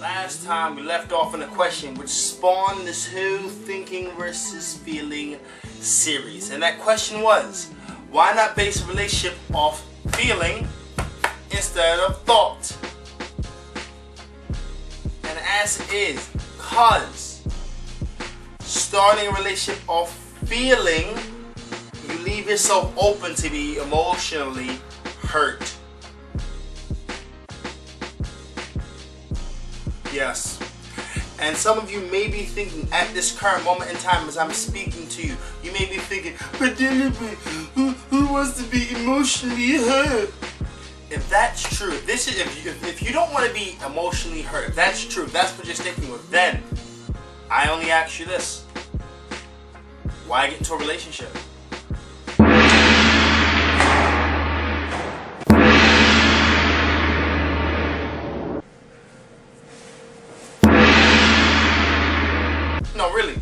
Last time we left off on a question which spawned this whole thinking versus feeling series. And that question was, why not base a relationship off feeling instead of thought? And the answer is, because starting a relationship off feeling, you leave yourself open to be emotionally hurt. Yes. And some of you may be thinking at this current moment in time as I'm speaking to you, you may be thinking, but Deli, who wants to be emotionally hurt? If that's true, if you don't want to be emotionally hurt, if that's true, if that's what you're sticking with, then I only ask you this. Why get into a relationship? No, really.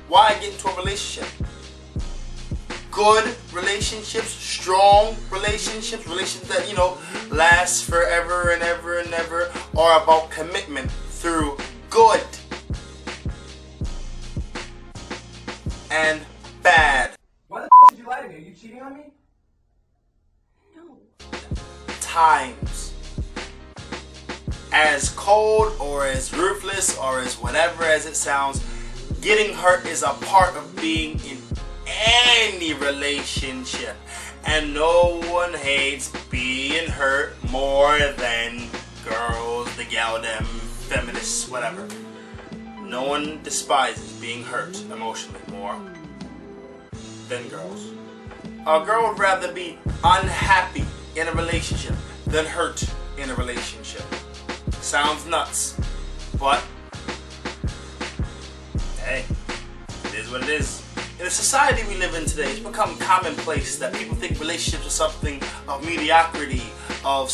Why get into a relationship? Good relationships, strong relationships, relationships that, you know, last forever and ever and ever, are about commitment through good and bad. Why the did you lie to me? Are you cheating on me? No. Times. As cold or as ruthless or as whatever as it sounds, getting hurt is a part of being in any relationship. And no one hates being hurt more than girls, the gal them, feminists, whatever. No one despises being hurt emotionally more than girls. A girl would rather be unhappy in a relationship than hurt in a relationship. Sounds nuts, but hey, it is what it is. In the society we live in today, it's become commonplace that people think relationships are something of mediocrity, of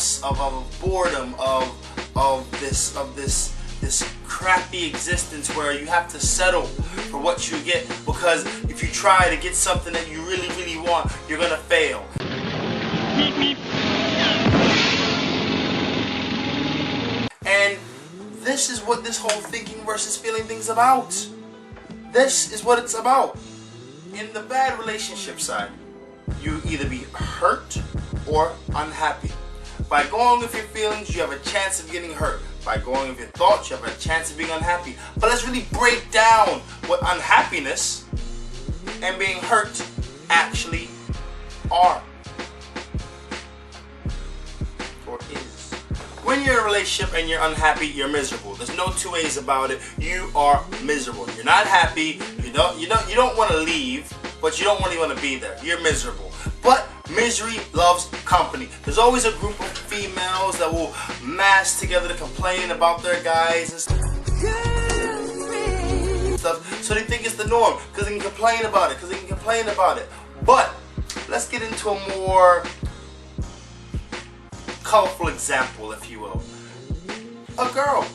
boredom, of this crappy existence where you have to settle for what you get, because if you try to get something that you really, really want, you're gonna fail. And this is what this whole thinking versus feeling thing's about. This is what it's about. In the bad relationship side, you either be hurt or unhappy. By going with your feelings, you have a chance of getting hurt. By going with your thoughts, you have a chance of being unhappy. But let's really break down what unhappiness and being hurt actually are. Or is. When you're in a relationship and you're unhappy, you're miserable. There's no two ways about it. You are miserable. You're not happy. You don't want to leave, but you don't really want to be there. You're miserable. But misery loves company. There's always a group of females that will mass together to complain about their guys and stuff. So they think it's the norm because they can complain about it. But let's get into a more colorful example, if you will. A girl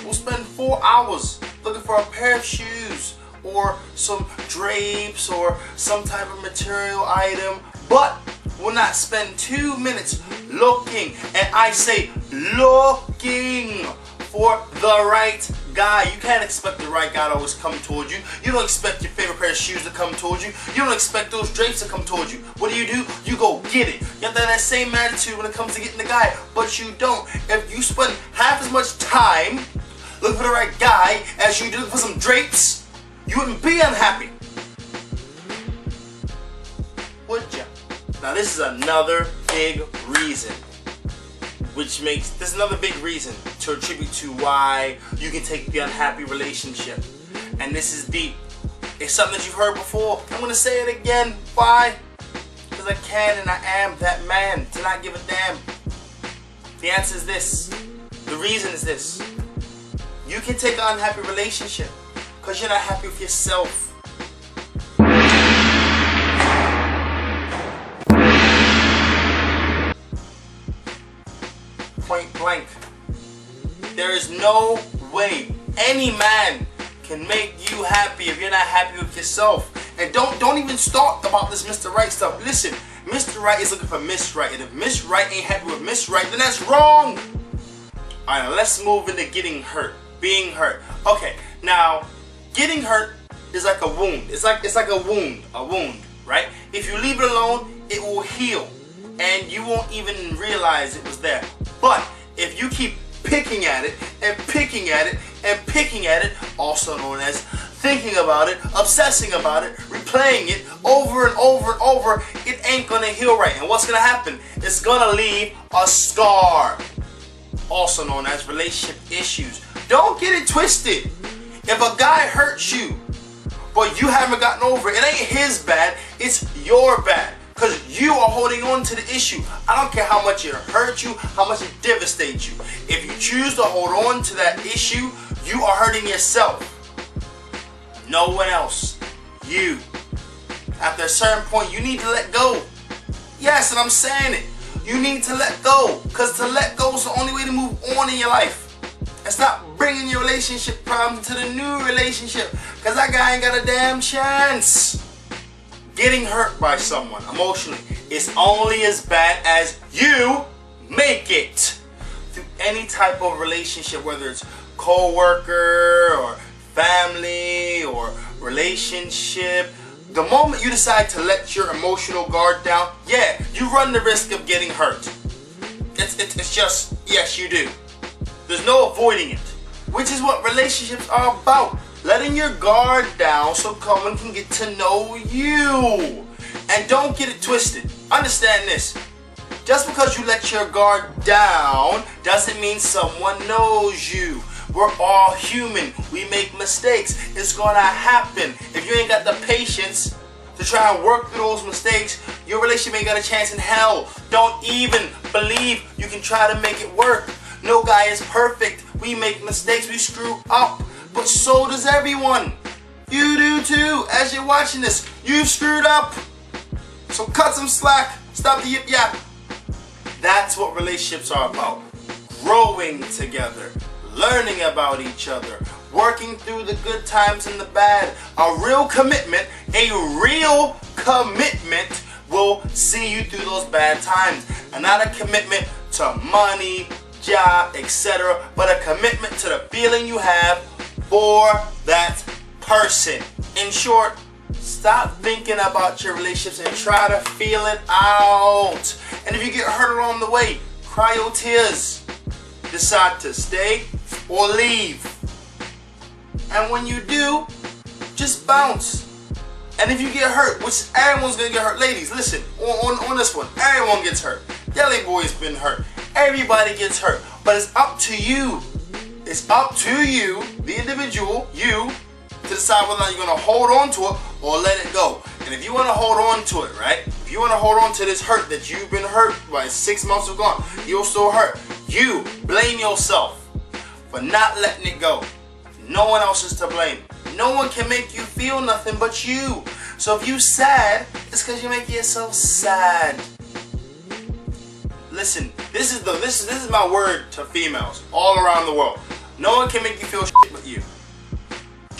will spend 4 hours looking for a pair of shoes or some drapes or some type of material item, but will not spend 2 minutes looking, and I say looking, for the right guy. You can't expect the right guy to always come towards you. You don't expect your favorite pair of shoes to come towards you. You don't expect those drapes to come towards you. What do? You go get it. You have that same attitude when it comes to getting the guy, but you don't. If you spend half as much time looking for the right guy as you do for some drapes, you wouldn't be unhappy, would you? Now this is another big reason, this is another big reason to attribute to why you can take the unhappy relationship. And this is deep. It's something that you've heard before. I'm going to say it again. Why? Because I can and I am that man to not give a damn. The answer is this. The reason is this. You can take an unhappy relationship because you're not happy with yourself. Point blank. There is no way any man can make you happy if you're not happy with yourself. And don't even start about this Mr. Right stuff. Listen, Mr. Right is looking for Miss Right, and if Miss Right ain't happy with Miss Right, then that's wrong. Alright, let's move into getting hurt. being hurt. Okay, now getting hurt is like a wound. It's like a wound, right? If you leave it alone, it will heal, and you won't even realize it was there. But if you keep picking at it and picking at it and picking at it, also known as thinking about it, obsessing about it, replaying it over and over and over, it ain't gonna heal right. And what's gonna happen? It's gonna leave a scar, also known as relationship issues. Don't get it twisted. If a guy hurts you, but you haven't gotten over it, it ain't his bad, it's your bad. Because you are holding on to the issue. I don't care how much it hurts you, how much it devastates you. If you choose to hold on to that issue, you are hurting yourself. No one else. You. After a certain point, you need to let go. Yes, and I'm saying it. You need to let go. Because to let go is the only way to move on in your life. And stop bringing your relationship problems to the new relationship. Because that guy ain't got a damn chance. Getting hurt by someone emotionally is only as bad as you make it. Through any type of relationship, whether it's co-worker or family or relationship, the moment you decide to let your emotional guard down, yeah, you run the risk of getting hurt. It's just, yes, you do. There's no avoiding it, which is what relationships are about. Letting your guard down so someone can get to know you. And don't get it twisted. Understand this. Just because you let your guard down doesn't mean someone knows you. We're all human. We make mistakes. It's gonna happen. If you ain't got the patience to try and work through those mistakes, your relationship ain't got a chance in hell. Don't even believe you can try to make it work. No guy is perfect. We make mistakes. We screw up. But so does everyone. You do too. As you're watching this, you've screwed up. So cut some slack. Stop the yip yap. That's what relationships are about. Growing together. Learning about each other. Working through the good times and the bad. A real commitment will see you through those bad times. And not a commitment to money, job, etc. But a commitment to the feeling you have for that person. In short, stop thinking about your relationships and try to feel it out. And if you get hurt along the way, cry your tears. Decide to stay or leave. And when you do, just bounce. And if you get hurt, which everyone's gonna get hurt, ladies, listen, on this one, everyone gets hurt. Deli Boy's been hurt. Everybody gets hurt. But it's up to you. It's up to you, the individual, you, to decide whether or not you're going to hold on to it or let it go. And if you want to hold on to it, right? If you want to hold on to this hurt that you've been hurt by 6 months have gone, you're still hurt. You blame yourself for not letting it go. No one else is to blame. No one can make you feel nothing but you. So if you're sad, it's because you make yourself sad. Listen, this is my word to females all around the world. No one can make you feel shit but you.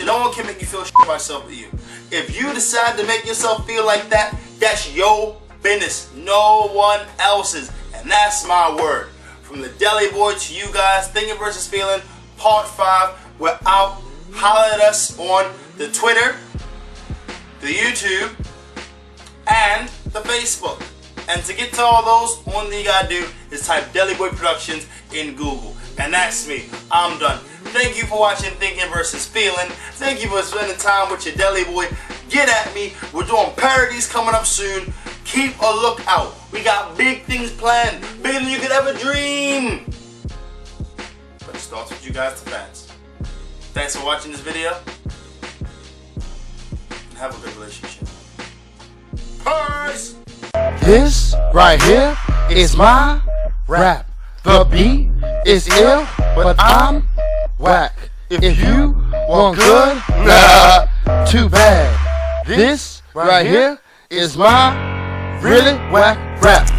No one can make you feel shit by yourself but you. If you decide to make yourself feel like that, that's your business. No one else's. And that's my word. From the Deli Boy to you guys, Thinking versus Feeling, Part 5. We're out. Holler at us on the Twitter, the YouTube, and the Facebook. And to get to all those, one thing you gotta do is type Deli Boy Productions in Google. And that's me. I'm done. Thank you for watching Thinking versus Feeling. Thank you for spending time with your Deli Boy. Get at me. We're doing parodies coming up soon. Keep a lookout. We got big things planned. Bigger than you could ever dream. But it starts with you guys, the fans. Thanks for watching this video. And have a good relationship. Peace! This right here is my rap. The beat is ill, but I'm whack. If you want good, nah, too bad. This right here is my really whack rap.